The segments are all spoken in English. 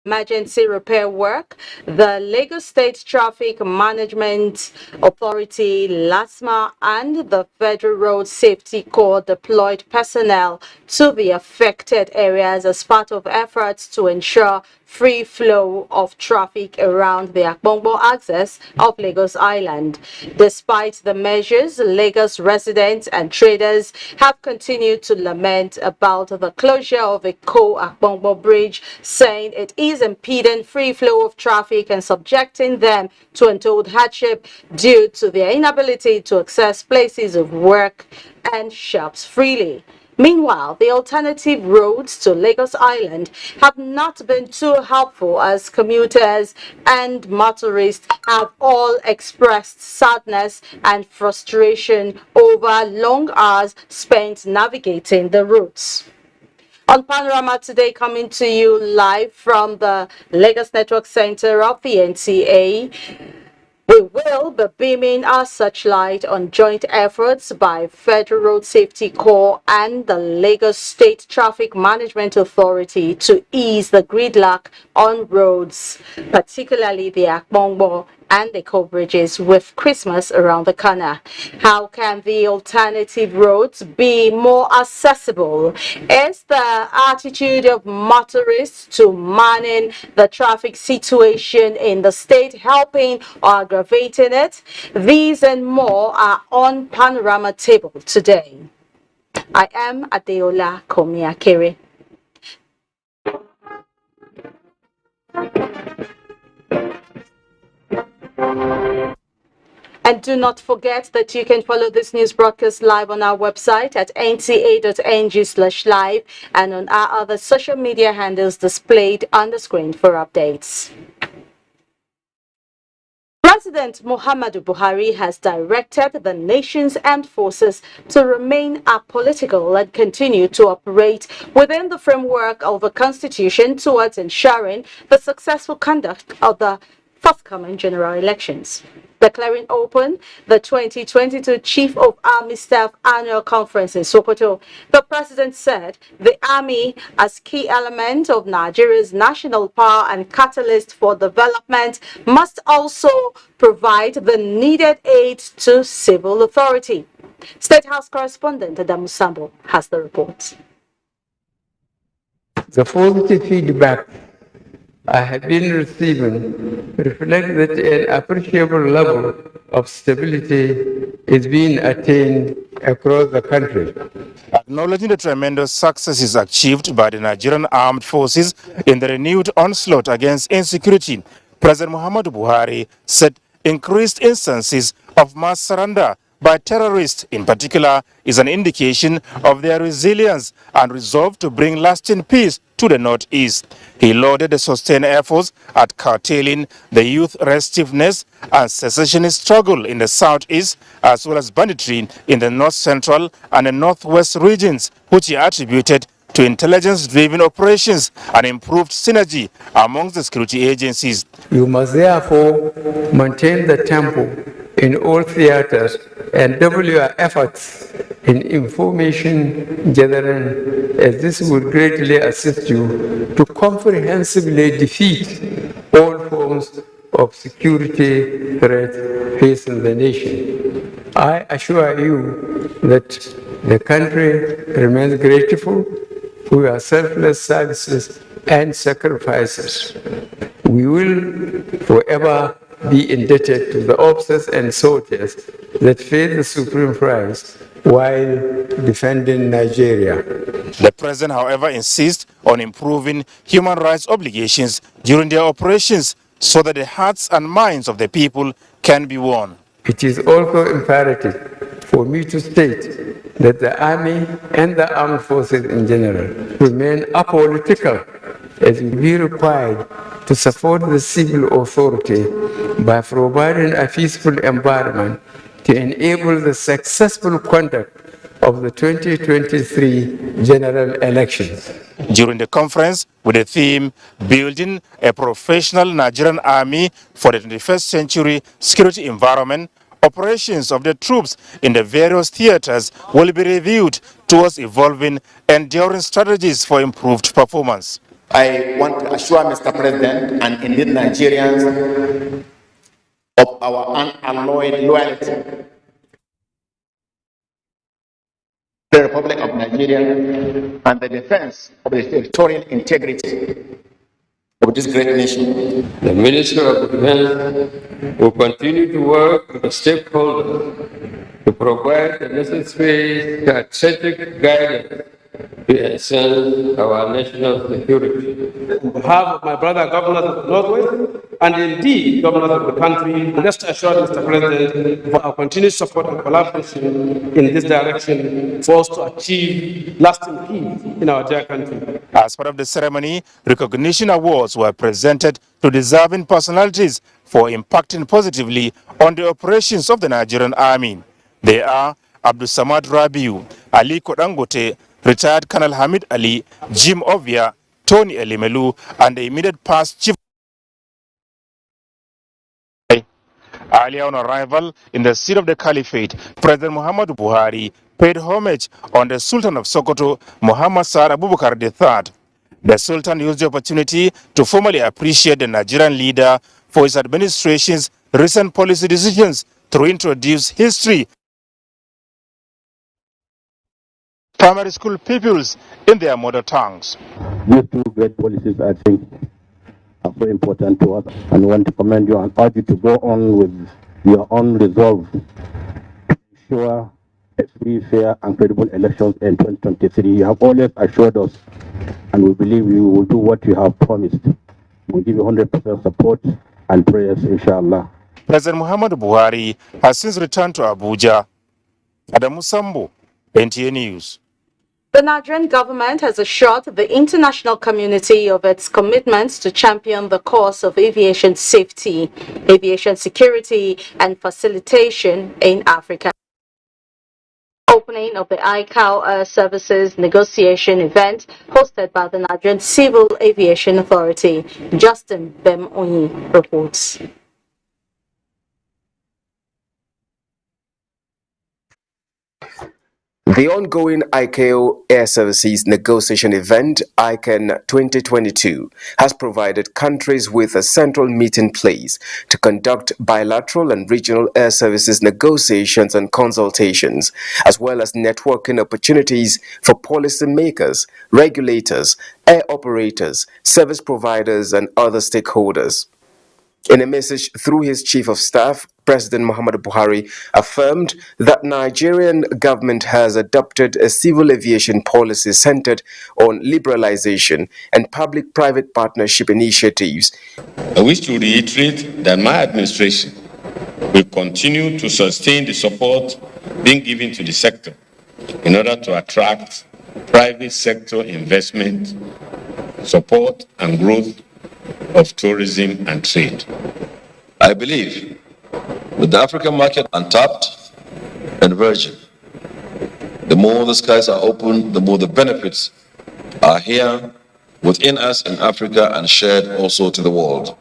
emergency repair work, the Lagos State Traffic Management Authority, LASMA, and the Federal Road Safety Corps deployed personnel to the affected areas as part of efforts to ensure free flow of traffic around the Akbongbo axis of Lagos Island. Despite the measures, Lagos residents and traders have continued to lament about the closure of the Akbongbo Bridge, saying it is impeding free flow of traffic and subjecting them to untold hardship due to their inability to access places of work and shops freely. Meanwhile, the alternative roads to Lagos Island have not been too helpful, as commuters and motorists have all expressed sadness and frustration over long hours spent navigating the routes. On Panorama today, coming to you live from the Lagos Network Center of the NTA, we will be beaming our searchlight on joint efforts by Federal Road Safety Corps and the Lagos State Traffic Management Authority to ease the gridlock on roads, particularly the Akbongbo and the co-bridges with Christmas around the corner. How can the alternative roads be more accessible? Is the attitude of motorists to manning the traffic situation in the state helping or aggravating it? These and more are on Panorama Table today. I am Adeola Komiakere. And do not forget that you can follow this news broadcast live on our website at nta.ng/live and on our other social media handles displayed on the screen for updates. President Muhammadu Buhari has directed the nation's armed forces to remain apolitical and continue to operate within the framework of the Constitution towards ensuring the successful conduct of the forthcoming general elections. Declaring open the 2022 Chief of Army Staff Annual Conference in Sokoto, the president said the army, as key element of Nigeria's national power and catalyst for development, must also provide the needed aid to civil authority. State House correspondent Adamu Sambo has the report. The positive feedback I have been receiving reflects that an appreciable level of stability is being attained across the country. Acknowledging the tremendous successes achieved by the Nigerian armed forces in the renewed onslaught against insecurity, President Muhammadu Buhari said increased instances of mass surrender by terrorists in particular is an indication of their resilience and resolve to bring lasting peace to the northeast. He lauded the sustained efforts at curtailing the youth restiveness and secessionist struggle in the southeast, as well as banditry in the north central and the northwest regions, which he attributed to intelligence-driven operations and improved synergy amongst the security agencies. You must therefore maintain the tempo in all theaters and double your efforts in information gathering, as this will greatly assist you to comprehensively defeat all forms of security threat facing the nation. I assure you that the country remains grateful for your selfless services and sacrifices. We will forever be indebted to the officers and soldiers that paid the supreme price while defending Nigeria. The president, however, insists on improving human rights obligations during their operations so that the hearts and minds of the people can be won. It is also imperative for me to state that the Army and the armed forces in general remain apolitical, as will be required to support the civil authority by providing a peaceful environment to enable the successful conduct of the 2023 general elections. During the conference, with the theme, Building a Professional Nigerian Army for the 21st Century Security Environment, operations of the troops in the various theaters will be reviewed towards evolving enduring strategies for improved performance. I want to assure Mr. President and indeed Nigerians of our unalloyed loyalty to the Republic of Nigeria and the defense of the territorial integrity of this great nation. The Minister of Defense will continue to work with the stakeholders to provide the necessary strategic guidance to enhance our national security. On behalf of my brother governors of the Northwest and indeed governors of the country, rest assured, Mr. President, for our continued support and collaboration in this direction for us to achieve lasting peace in our dear country. As part of the ceremony, recognition awards were presented to deserving personalities for impacting positively on the operations of the Nigerian Army. They are Abdul Samad Rabiu, Ali Kodangote, retired Colonel Hamid Ali, Jim Ovia, Tony Elimelu, and the immediate past chief. Earlier on arrival in the seat of the Caliphate, President Muhammadu Buhari paid homage on the Sultan of Sokoto, Muhammad Sa'ad Abubakar III. The Sultan used the opportunity to formally appreciate the Nigerian leader for his administration's recent policy decisions to introduce history primary school pupils in their mother tongues. These two great policies, I think, are so important to us, and we want to commend you and urge you to go on with your own resolve to ensure a free, fair, and credible elections in 2023. You have always assured us, and we believe you will do what you have promised. We'll give you 100% support and prayers, inshallah. President Muhammadu Buhari has since returned to Abuja. Adamu Sambo, NTA News. The Nigerian government has assured the international community of its commitments to champion the cause of aviation safety, aviation security, and facilitation in Africa. Opening of the ICAO Air Services negotiation event hosted by the Nigerian Civil Aviation Authority. Justin Bem-Onyi reports. The ongoing ICAO Air Services negotiation event, ICAN 2022, has provided countries with a central meeting place to conduct bilateral and regional air services negotiations and consultations, as well as networking opportunities for policymakers, regulators, air operators, service providers, and other stakeholders. In a message through his chief of staff, President Muhammadu Buhari affirmed that Nigerian government has adopted a civil aviation policy centered on liberalization and public-private partnership initiatives. I wish to reiterate that my administration will continue to sustain the support being given to the sector in order to attract private sector investment, support and growth of tourism and trade. I believe with the African market untapped and virgin, the more the skies are open, the more the benefits are here within us in Africa and shared also to the world.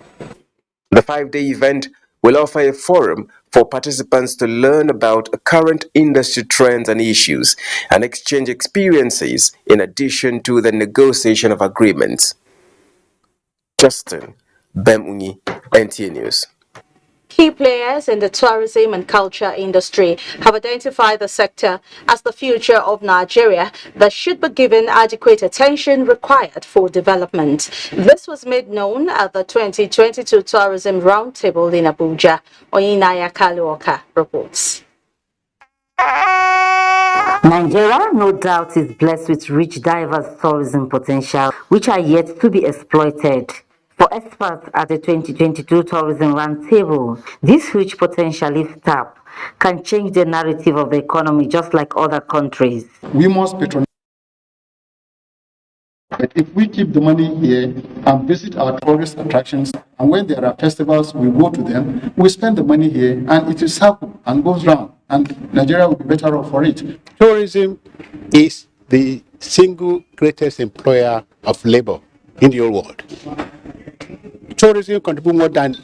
The 5-day event will offer a forum for participants to learn about current industry trends and issues and exchange experiences in addition to the negotiation of agreements. Justin Bem-Onyi, NTA News. Key players in the tourism and culture industry have identified the sector as the future of Nigeria that should be given adequate attention required for development. This was made known at the 2022 Tourism Roundtable in Abuja. Oyinaya Kaluoka reports. Nigeria, no doubt, is blessed with rich, diverse tourism potential, which are yet to be exploited. For experts at the 2022 Tourism Roundtable, this huge potential, if tapped, can change the narrative of the economy just like other countries. We must patronize. But if we keep the money here and visit our tourist attractions, and when there are festivals, we go to them, we spend the money here, and it is circle and goes round, and Nigeria will be better off for it. Tourism is the single greatest employer of labor in the whole world. Tourism contributes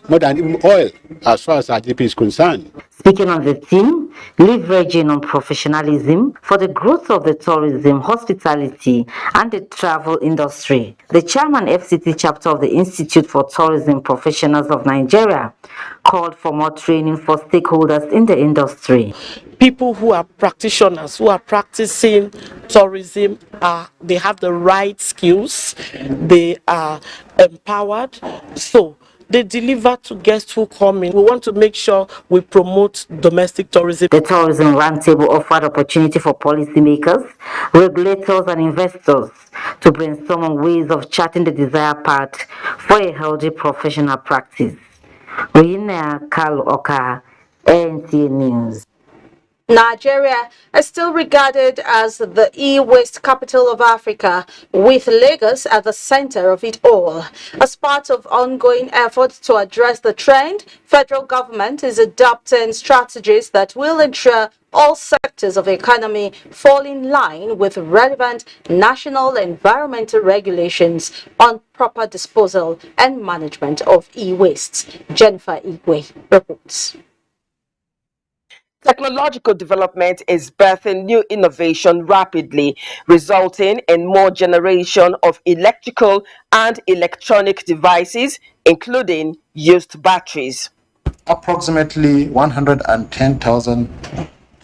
more than even oil as far as our GDP is concerned. Speaking on the theme, leveraging on professionalism for the growth of the tourism, hospitality, and the travel industry, the chairman FCT chapter of the Institute for Tourism Professionals of Nigeria called for more training for stakeholders in the industry. People who are practitioners, who are practicing tourism, they have the right skills, they are empowered, so they deliver to guests who come in. We want to make sure we promote domestic tourism. The Tourism Roundtable offered opportunity for policymakers, regulators, and investors to brainstorm on ways of charting the desired path for a healthy professional practice. Rina Oka, NTA News. Nigeria is still regarded as the e-waste capital of Africa, with Lagos at the center of it all. As part of ongoing efforts to address the trend, federal government is adopting strategies that will ensure all sectors of the economy fall in line with relevant national environmental regulations on proper disposal and management of e-waste. Jennifer Igwe reports. Technological development is birthing new innovation rapidly, resulting in more generation of electrical and electronic devices, including used batteries. Approximately 110,000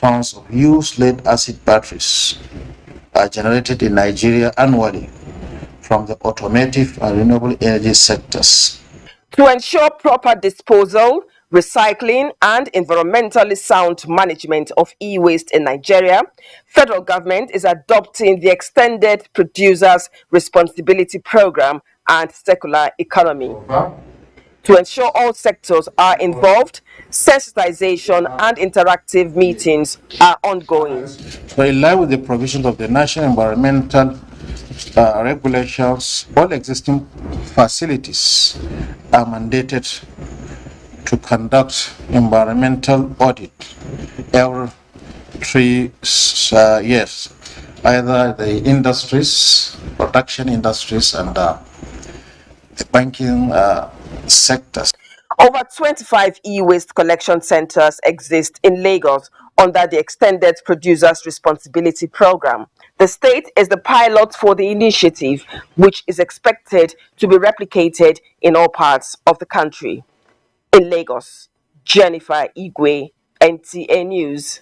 tons of used lead-acid batteries are generated in Nigeria annually from the automotive and renewable energy sectors. To ensure proper disposal, recycling, and environmentally sound management of e-waste in Nigeria, federal government is adopting the Extended Producers Responsibility Program and Circular Economy. To ensure all sectors are involved, sensitization and interactive meetings are ongoing. So in line with the provisions of the National Environmental regulations, all existing facilities are mandated to conduct environmental audit every 3 years, either the industries, production industries, and the banking sectors. Over 25 e-waste collection centers exist in Lagos under the Extended Producers Responsibility Program. The state is the pilot for the initiative, which is expected to be replicated in all parts of the country. In Lagos, Jennifer Igwe, NTA News.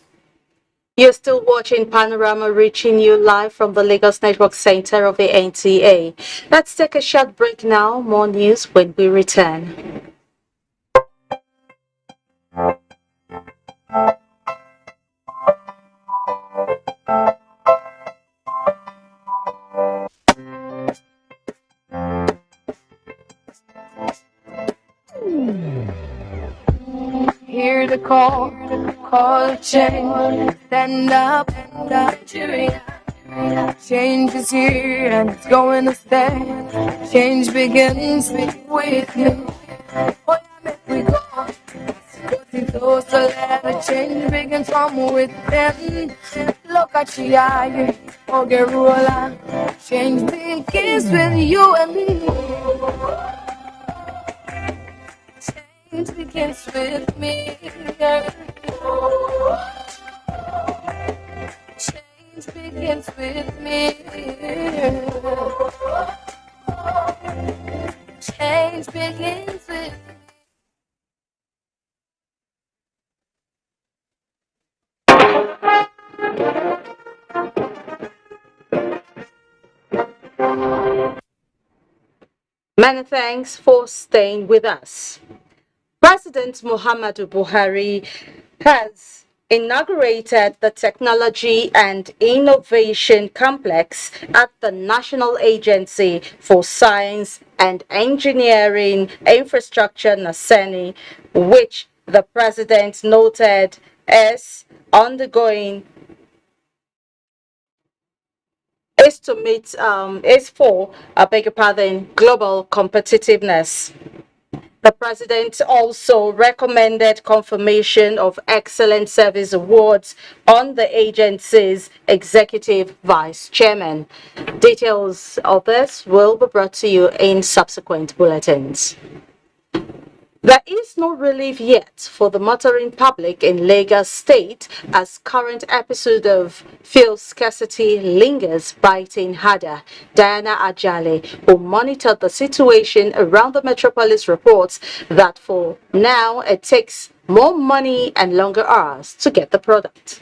You're still watching Panorama, reaching you live from the Lagos Network Center of the NTA. Let's take a short break now. More news when we return. Hear the call change, stand up, Nigeria. Change is here and it's going to stay. Change begins with you. Oh, yeah, make we go. But it's also let a change begin from within. Look at you, okay, roller. Change begins with you and me. Change begins with me. Change begins with me. Change begins with me. Many thanks for staying with us. President Muhammadu Buhari has inaugurated the Technology and Innovation Complex at the National Agency for Science and Engineering Infrastructure, NASENI, which the president noted is undergoing global competitiveness. The president also recommended confirmation of Excellent Service Awards on the agency's executive vice chairman. Details of this will be brought to you in subsequent bulletins. There is no relief yet for the motoring public in Lagos State as current episode of fuel scarcity lingers biting harder. Diana Ajale, who monitored the situation around the metropolis, reports that for now it takes more money and longer hours to get the product.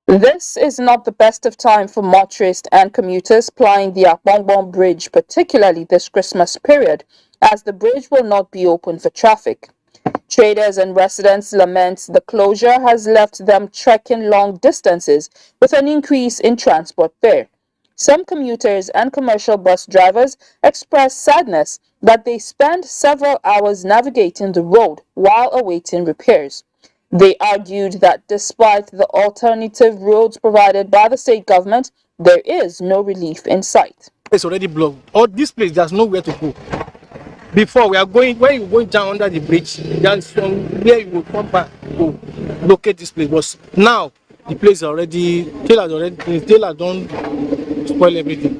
This is not the best of time for motorists and commuters plying the Akbongbon Bridge, particularly this Christmas period, as the bridge will not be open for traffic. Traders and residents lament the closure has left them trekking long distances with an increase in transport fare. Some commuters and commercial bus drivers express sadness that they spend several hours navigating the road while awaiting repairs. They argued that despite the alternative roads provided by the state government, there is no relief in sight. It's already blocked. All this place, there's nowhere to go. Before we are going, when you're going down under the bridge, there's from where you will come back to locate this place. But now the place is already, Taylor don't spoil everything.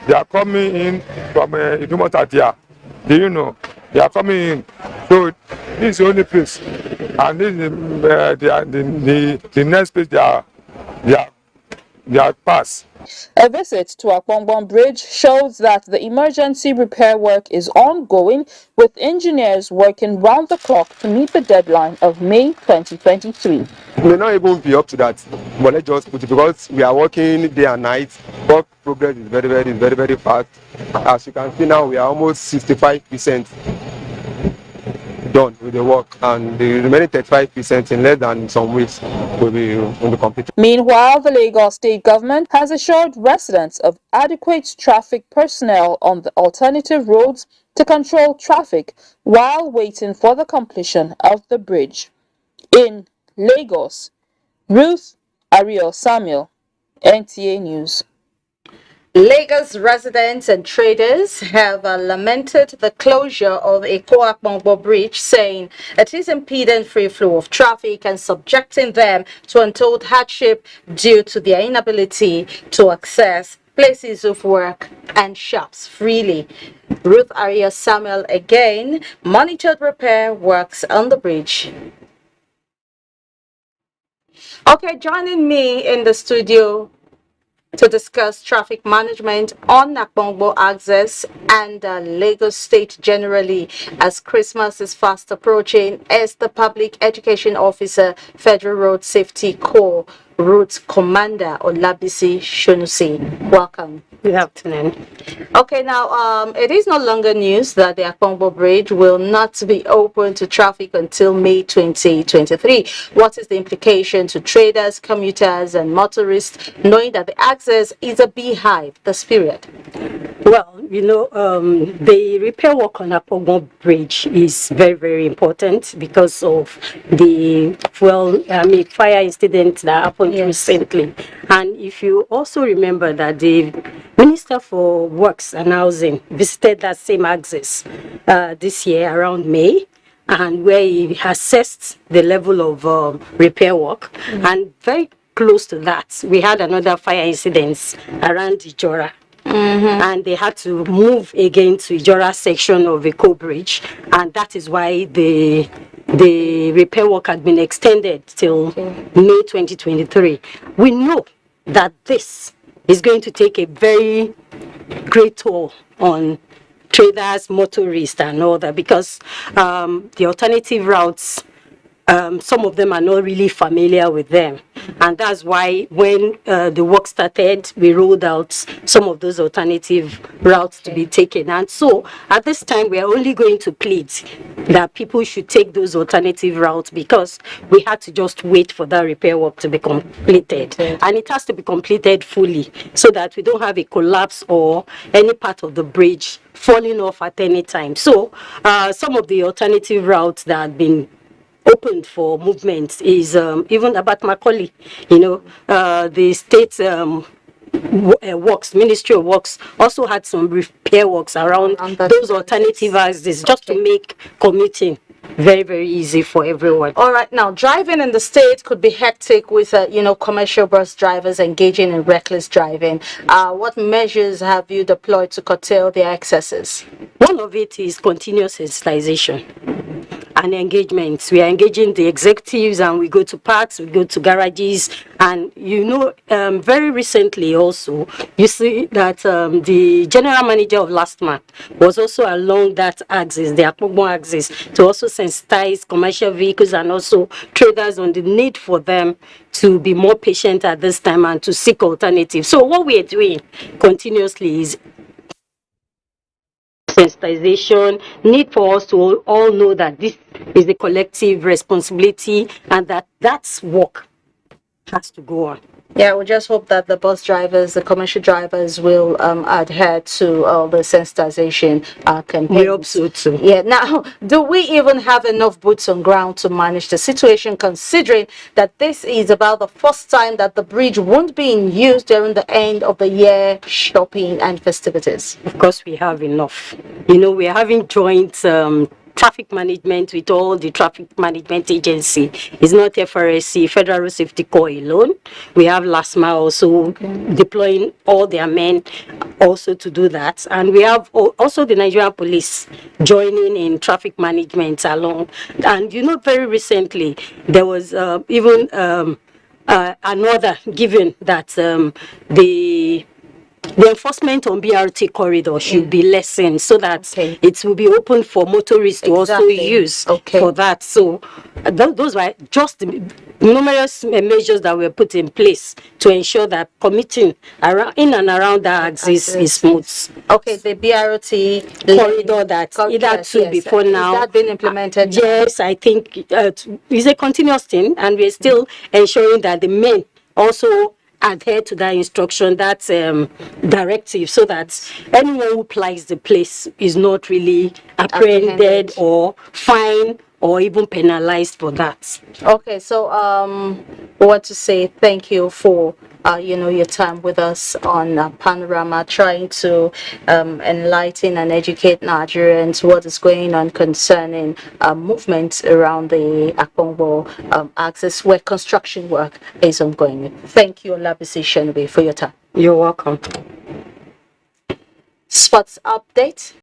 They are coming in from Idumota. Do you know? They are coming in. So this is the only place. And this is the next place they are passed. A visit to Akbongbon Bridge shows that the emergency repair work is ongoing, with engineers working round the clock to meet the deadline of May 2023. We may not even be up to that, but let's just put it, because we are working day and night. Work progress is very fast. As you can see now, we are almost 65% done with the work, and the remaining 35% in less than some weeks will be completed. Meanwhile, the Lagos state government has assured residents of adequate traffic personnel on the alternative roads to control traffic while waiting for the completion of the bridge. In Lagos, Ruth Ariel Samuel, NTA News. Lagos residents and traders have lamented the closure of Eko Akbongbon Bridge, saying it is impeding free flow of traffic and subjecting them to untold hardship due to their inability to access places of work and shops freely. Ruth Arias Samuel again monitored repair works on the bridge. Okay, joining me in the studio to discuss traffic management on Akbongbon Access and Lagos State generally as Christmas is fast approaching is the Public Education Officer, Federal Road Safety Corps, Route Commander Olabisi Shonusi. Welcome. Good afternoon. Okay, now it is no longer news that the Akbongbon Bridge will not be open to traffic until May 2023. What is the implication to traders, commuters, and motorists, knowing that the access is a beehive this period? Well, you know, the repair work on Akbongbon Bridge is very important because of the fire incident that happened recently. And if you also remember that the Minister for Works and Housing visited that same axis this year around May, and where he assessed the level of repair work. And very close to that, we had another fire incident around Ijora. And they had to move again to Ijora section of Eko Bridge, and that is why the repair work had been extended till May 2023. We know that this is going to take a very great toll on traders, motorists, and all that, because the alternative routes, some of them are not really familiar with them. And that's why when the work started, we rolled out some of those alternative routes to be taken. And so at this time, we are only going to plead that people should take those alternative routes, because we had to just wait for that repair work to be completed. And it has to be completed fully so that we don't have a collapse or any part of the bridge falling off at any time. So some of the alternative routes that have been opened for movement is even about Macaulay. You know, the state works, Ministry of Works also had some repair works around those alternative axes just to make commuting very, very easy for everyone. All right, now driving in the state could be hectic with, commercial bus drivers engaging in reckless driving. What measures have you deployed to curtail their excesses? One of it is continuous sensitization and engagements. We are engaging the executives, and we go to parks, we go to garages, and very recently also, you see that the general manager of last month was also along that axis, the Akpogbo axis, to also sensitize commercial vehicles and also traders on the need for them to be more patient at this time and to seek alternatives. So what we are doing continuously is sensitization, need for us to all know that this is the collective responsibility and that that's work has to go on. Yeah, we just hope that the bus drivers, the commercial drivers will adhere to all the sensitization campaigns. We hope so too. Yeah, now, do we even have enough boots on ground to manage the situation, considering that this is about the first time that the bridge won't be in use during the end of the year shopping and festivities? Of course, we have enough. We are having joint traffic management with all the traffic management agency. It's not FRSC, Federal Road Safety Corps alone. We have LASMA also deploying all their men also to do that. And we have also the Nigerian police joining in traffic management along. And very recently, there was even an order given that the enforcement on BRT corridor should be lessened so that it will be open for motorists to also use for that. So those were just the numerous measures that were put in place to ensure that commuting in and around that axis is smooth. Okay, the BRT corridor that either two before now. Has that been implemented? Yes, I think it's a continuous thing, and we're still ensuring that the men also adhere to that instruction, that directive, so that anyone who plies the place is not really apprehended or fined or even penalized for that. Okay, so we want to say thank you for your time with us on Panorama, trying to enlighten and educate Nigerians what is going on concerning movements around the Akpogbo axis where construction work is ongoing. Thank you, Olabisi Shenube, for your time. You're welcome. Sports update.